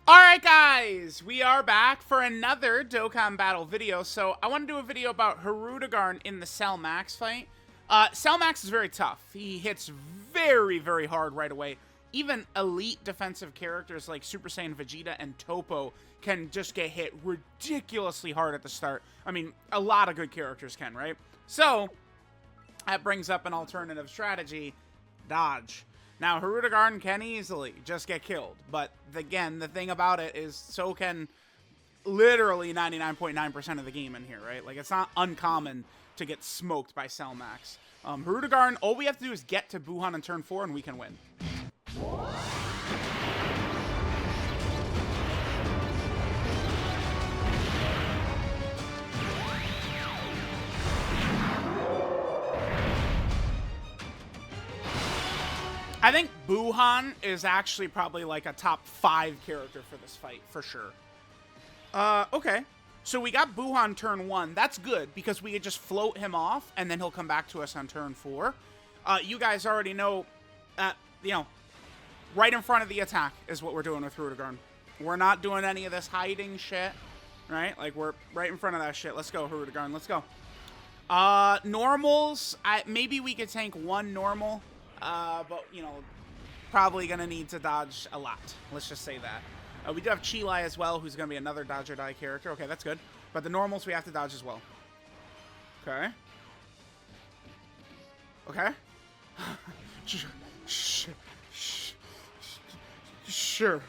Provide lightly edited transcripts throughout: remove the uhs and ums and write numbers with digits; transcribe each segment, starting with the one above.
Alright guys, we are back for another Dokkan battle video. So I want to do a video about Hirudegarn in the Cell Max fight. Cell Max is very tough. He hits very, very hard right away. Even elite defensive characters like Super Saiyan Vegeta and Topo can just get hit ridiculously hard at the start. I mean, a lot of good characters can, right? So, that brings up an alternative strategy, dodge. Now, Hirudegarn can easily just get killed, but again, the thing about it is so can literally 99.9% of the game in here, right? Like, it's not uncommon to get smoked by Cell Max. Hirudegarn, all we have to do is get to Buhan in turn 4 and we can win. I think Buhan is actually probably like a top 5 character for this fight, for sure. Okay. So we got Buhan turn 1. That's good, because we could just float him off, and then he'll come back to us on turn 4. You guys already know, right in front of the attack is what we're doing with Hirudegarn. We're not doing any of this hiding shit, right? Like, we're right in front of that shit. Let's go, Hirudegarn. Let's go. Normals, maybe we could tank one normal. But, you know, probably going to need to dodge a lot. Let's just say that. We do have Chilai as well, who's going to be another dodge or die character. Okay, that's good. But the normals we have to dodge as well. Okay. Okay. Sure.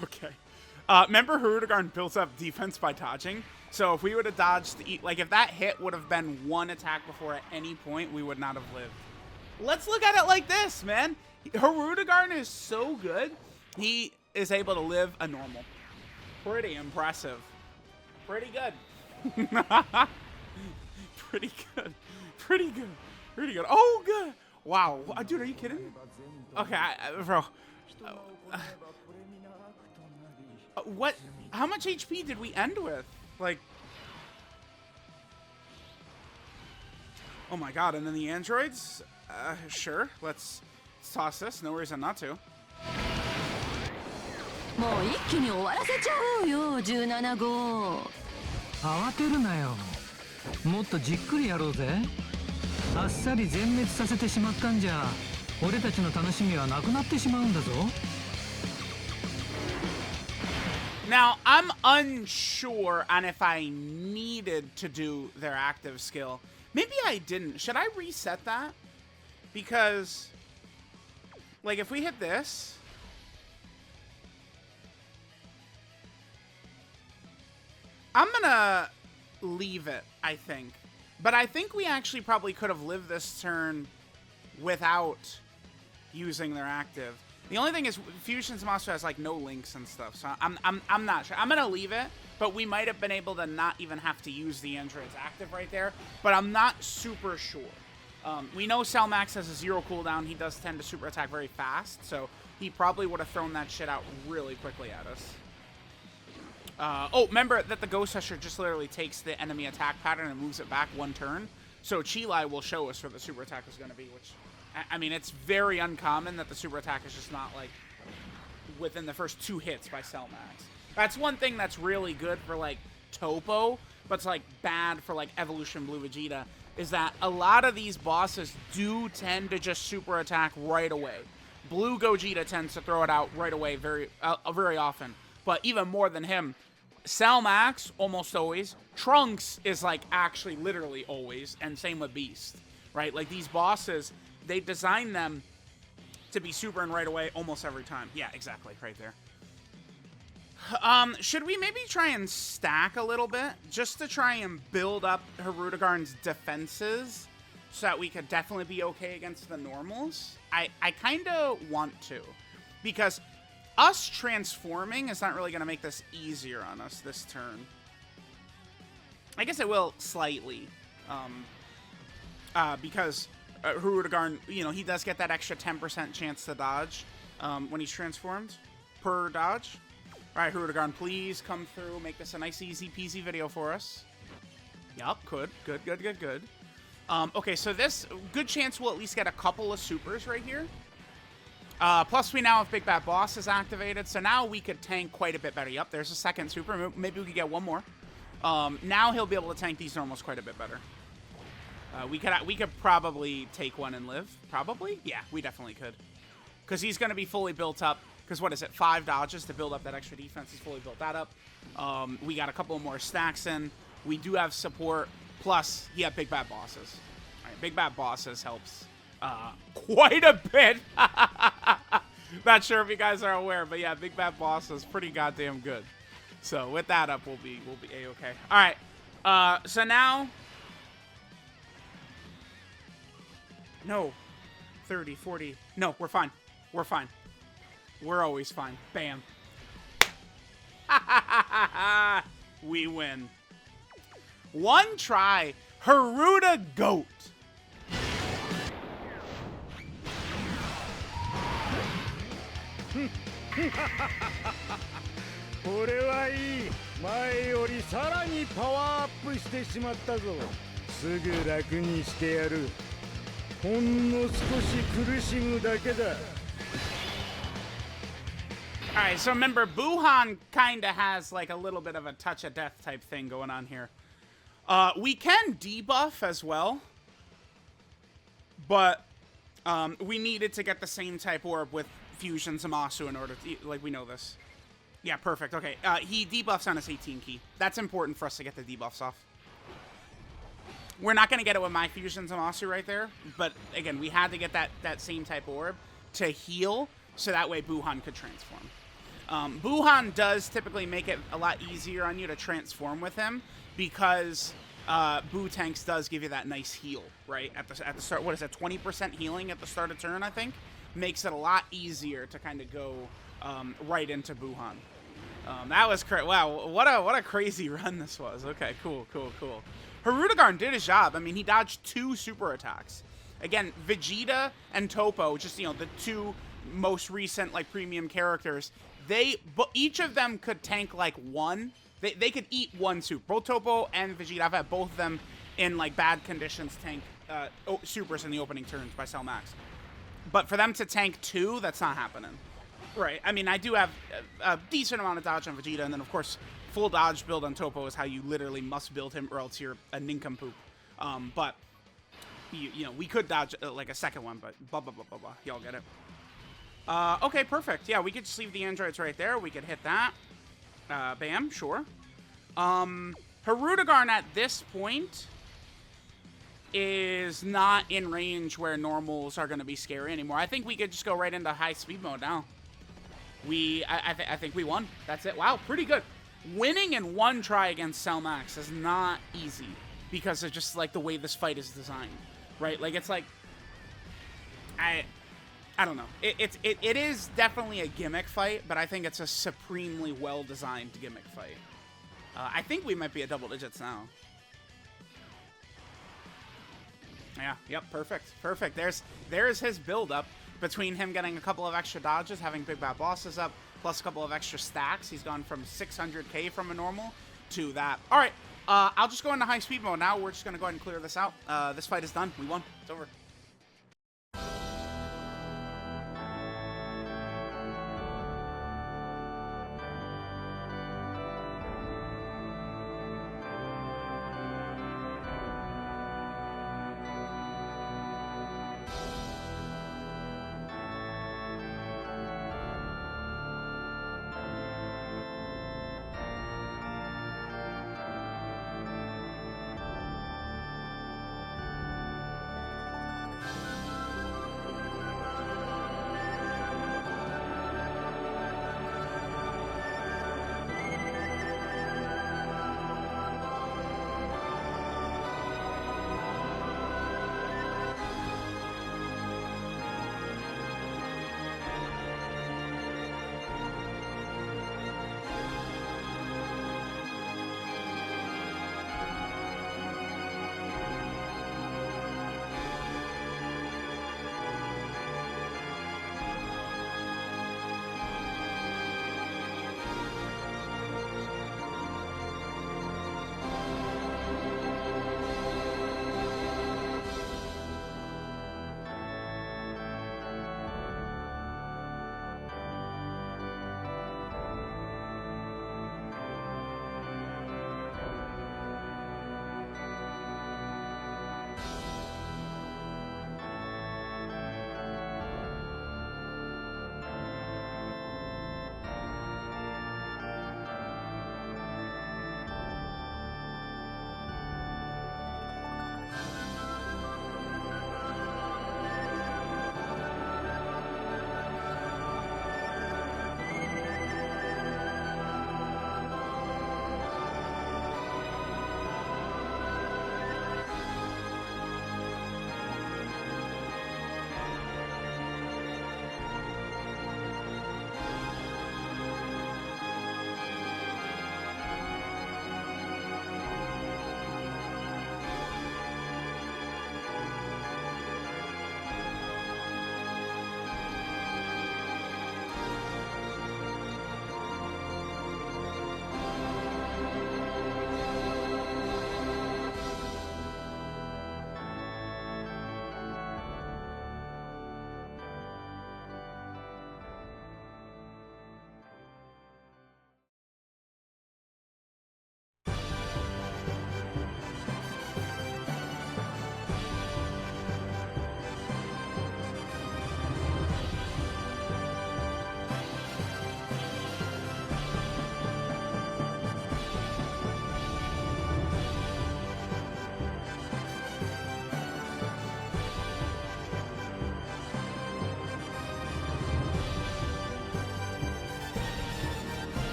Okay. Remember Hirudegarn built up defense by dodging? So if we would have dodged, like if that hit would have been one attack before at any point, we would not have lived. Let's look at it like this, man. Hirudegarn is so good. He is able to live a normal. Pretty impressive. Pretty good. Pretty good. Pretty good. Pretty good. Oh, good. Wow. Dude, are you kidding? Okay, bro. What? How much HP did we end with? Like... Oh my god, and then the androids? Sure. Let's toss this. No reason not to. もう一気に終わらせちゃおうよ、17号。慌てるなよ。もっとじっくりやろうぜ。あっさり全滅させてしまったんじゃ、俺たちの楽しみはなくなってしまうんだぞ。Now, I'm unsure on if I needed to do their active skill. Maybe I didn't. Should I reset that? Because, like, if we hit this... I'm gonna leave it, I think. But I think we actually probably could have lived this turn without using their active. The only thing is, Fusion's monster has, like, no links and stuff, so I'm not sure. I'm gonna leave it, but we might have been able to not even have to use the android's active right there, but I'm not super sure. We know Cell Max has a 0 cooldown. He does tend to super attack very fast, so he probably would have thrown that shit out really quickly at us. Oh, remember that the Ghost Usher just literally takes the enemy attack pattern and moves it back one turn, so Chilai will show us where the super attack is going to be, which... I mean, it's very uncommon that the super attack is just not, like, within the first 2 hits by Cell Max. That's one thing that's really good for, like, Topo, but it's, like, bad for, like, Evolution Blue Vegeta, is that a lot of these bosses do tend to just super attack right away. Blue Gogeta tends to throw it out right away very often, but even more than him, Cell Max, almost always. Trunks is, like, actually literally always, and same with Beast, right? Like, these bosses... They design them to be super and right away almost every time. Yeah, exactly, right there. Should we maybe try and stack a little bit just to try and build up Hirudegarn's defenses so that we could definitely be okay against the normals? I kind of want to, because us transforming is not really going to make this easier on us this turn. I guess it will slightly, because... Hirudegarn, you know, he does get that extra 10% chance to dodge when he's transformed per dodge. All right, Hirudegarn, please come through. Make this a nice, easy peasy video for us. Yup, good. Okay, so this, good chance we'll at least get a couple of supers right here. Plus, we now have Big Bad Boss is activated, so now we could tank quite a bit better. Yep, there's a second super. Maybe we could get one more. Now he'll be able to tank these normals quite a bit better. We could probably take one and live. Probably? Yeah, we definitely could. Because he's going to be fully built up. Because what is it? 5 dodges to build up that extra defense. He's fully built that up. We got a couple more stacks in. We do have support. Plus, he had Big Bad Bosses. All right, Big Bad Bosses helps quite a bit. Not sure if you guys are aware, but yeah, Big Bad Boss is pretty goddamn good. So with that up, we'll be a-okay. All right. So now, no, 30, 40. No, we're fine. We're fine. We're always fine. Bam. We win. One try. Hiruda Goat. これはいい。前よりさらにパワーアップしてしまったぞ。すぐ楽にしてやる。ほんの少し苦しむだけだ。 Alright, so remember, Buhan kind of has like a little bit of a touch of death type thing going on here. We can debuff as well, but we needed to get the same type orb with Fusion Zamasu in order to, like, we know this. Yeah, perfect. Okay, he debuffs on his 18 key. That's important for us to get the debuffs off. We're not going to get it with my Fusion Zamasu right there, but again, we had to get that same type orb to heal, so that way Buhan could transform. Buhan does typically make it a lot easier on you to transform with him because Boo Tanks does give you that nice heal, right? At the start, what is that, 20% healing at the start of turn, I think? Makes it a lot easier to kind of go right into Buhan. That was crazy. Wow, what a crazy run this was. Okay, cool. Hirudegarn did his job. I mean, he dodged 2 super attacks. Again, Vegeta and Topo, just, you know, the 2 most recent, like, premium characters, each of them could tank, like, 1. They could eat 1 soup. Both Topo and Vegeta, I've had both of them in, like, bad conditions tank supers in the opening turns by Cell Max. But for them to tank 2, that's not happening. Right. I mean, I do have a decent amount of dodge on Vegeta, and then, of course, full dodge build on Topo is how you literally must build him, or else you're a nincompoop. But, you know, we could dodge, like, a second one, but blah, blah, blah, blah, blah. Y'all get it. Okay, perfect. Yeah, we could just leave the androids right there. We could hit that. Bam, sure. Hirudegarn at this point is not in range where normals are going to be scary anymore. I think we could just go right into high speed mode now. I think we won. That's it. Wow, pretty good. Winning in 1 try against Cell Max is not easy because of just like the way this fight is designed, right? Like it's like I don't know. It is definitely a gimmick fight, but I think it's a supremely well designed gimmick fight. I think we might be at double digits now. Yeah, yep, perfect. There's his build up between him getting a couple of extra dodges, having Big Bad Bosses up, plus a couple of extra stacks. He's gone from 600k from a normal to that. All right, I'll just go into high speed mode now. We're just gonna go ahead and clear this out. This fight is done. We won. It's over.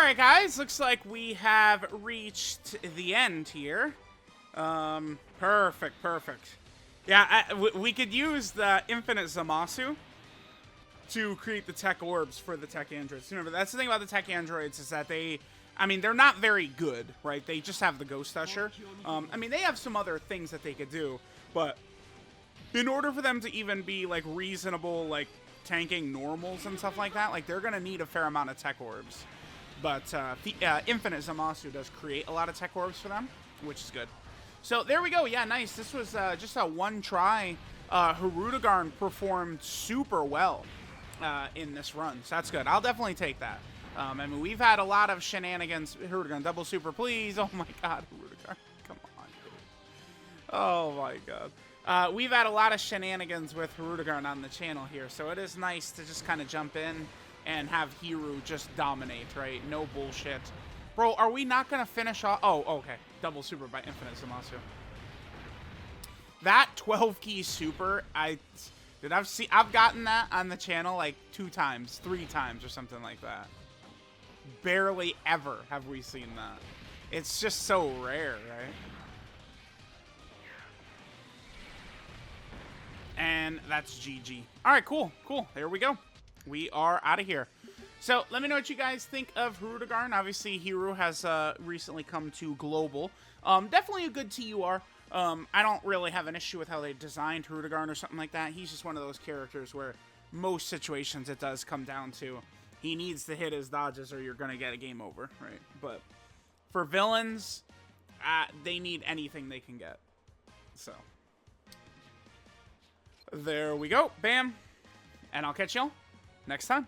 Alright, guys. Looks like we have reached the end here. Perfect, perfect. Yeah, we could use the Infinite Zamasu to create the tech orbs for the tech androids. Remember, that's the thing about the tech androids is that they're not very good, right? They just have the Ghost Usher. I mean, they have some other things that they could do, but in order for them to even be, like, reasonable, like, tanking normals and stuff like that, like, they're going to need a fair amount of tech orbs. But the Infinite Zamasu does create a lot of tech orbs for them, which is good. So there we go. Yeah, nice. This was just a one try. Hirudegarn performed super well in this run, so that's good. I'll definitely take that. I mean, we've had a lot of shenanigans. Hirudegarn, double super, please. Oh my god, Hirudegarn. Come on, dude. Oh my god. We've had a lot of shenanigans with Hirudegarn on the channel here, so it is nice to just kind of jump in and have Hiru just dominate, right? No bullshit. Bro, are we not going to finish off? Oh, okay. Double super by Infinite Zamasu. That 12 key super, I've gotten that on the channel like 2 times, 3 times or something like that. Barely ever have we seen that. It's just so rare, right? And that's GG. All right, cool, cool. There we go. We are out of here. So let me know what you guys think of Hirudegarn. Obviously, Hiru has recently come to global. Definitely a good TUR. I don't really have an issue with how they designed Hirudegarn or something like that. He's just one of those characters where most situations it does come down to he needs to hit his dodges or you're going to get a game over, right? But for villains, they need anything they can get. So there we go. Bam. And I'll catch y'all next time.